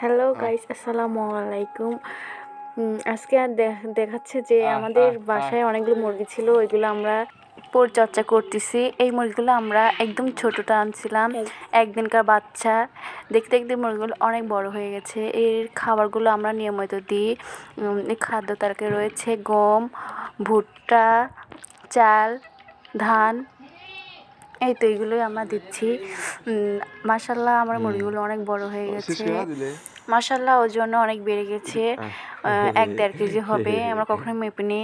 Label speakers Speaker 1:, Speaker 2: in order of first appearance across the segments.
Speaker 1: Hello guys, আসসালামু আলাইকুম। আজকে দেখাচ্ছে যে আমাদের বাসায় অনেকগুলো মুরগি ছিল, ওইগুলো আমরা পরিচর্যা করতেছি। এই মুরগিগুলো আমরা একদম ছোটোটা আনছিলাম, একদিনকার বাচ্চা। দেখতে দেখতে মুরগিগুলো অনেক বড় হয়ে গেছে। এর খাবারগুলো আমরা নিয়মিত দিই। এই খাদ্য তালিকায় রয়েছে গম, ভুট্টা, চাল, ধান। এই তো এইগুলোই আমরা দিচ্ছি। মাশাল্লাহ আমার মুরগিগুলো অনেক বড় হয়ে গেছে। মাশাল্লাহ ওজন অনেক বেড়ে গেছে, 1-1.5 কেজি হবে। আমরা কখনোই মেপিনি,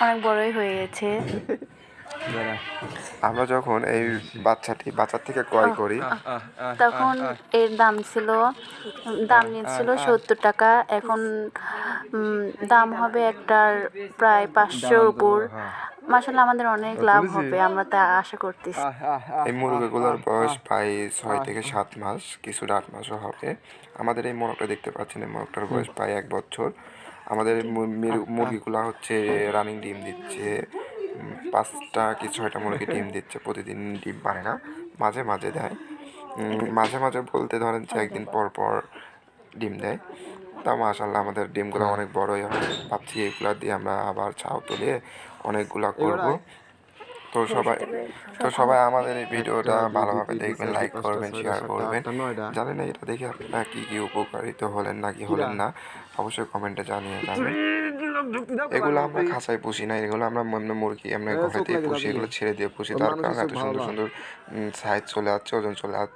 Speaker 1: অনেক বড়ই হয়ে গেছে।
Speaker 2: আমরা যখন এই বাচ্চার থেকে ক্রয় করি
Speaker 1: তখন এর দাম নিচ্ছিল 70 টাকা। এখন দাম হবে একটার প্রায় 500-র উপর। মাশাল্লাহ আমাদের অনেক লাভ হবে, আমরা তা আশা করতেছি।
Speaker 2: এই মুরগিগুলোর বয়স প্রায় 6 থেকে 7 মাস, কিছুটা 8 মাসও হবে। আমাদের এই মোরগটা দেখতে পাচ্ছেন, এই মোরগটার বয়স প্রায় 1 বছর। আমাদের মুরগিগুলো হচ্ছে রানিং ডিম দিচ্ছে। 5টা কি 6টা মুরগি ডিম দিচ্ছে, প্রতিদিন ডিম পারে না, মাঝে মাঝে দেয়। মাঝে মাঝে বলতে ধরেন যে একদিন পর পর ডিম দেয়। তা মাশাল্লাহ আমাদের ডিমগুলো অনেক বড়ই হয়। ভাবছি এগুলো দিয়ে আমরা আবার ছাও তুলে অনেকগুলা করব। তো সবাই আমাদের এই ভিডিওটা ভালোভাবে দেখবেন, লাইক করবেন, শেয়ার করবেন। জানেন না এটা দেখে আপনারা কী কী উপকারিত হলেন নাকি হলেন না, অবশ্যই কমেন্টে জানিয়ে যাবেন। এগুলো আমরা খাঁচায় পুষি না, এগুলো আমরা মুরগি আমরা ঘরে দিয়ে পুষি, এগুলো ছেড়ে দিয়ে পুষি। তার কারণে এত সুন্দর সুন্দর সাইজ চলে যাচ্ছে, ওজন চলে যাচ্ছে।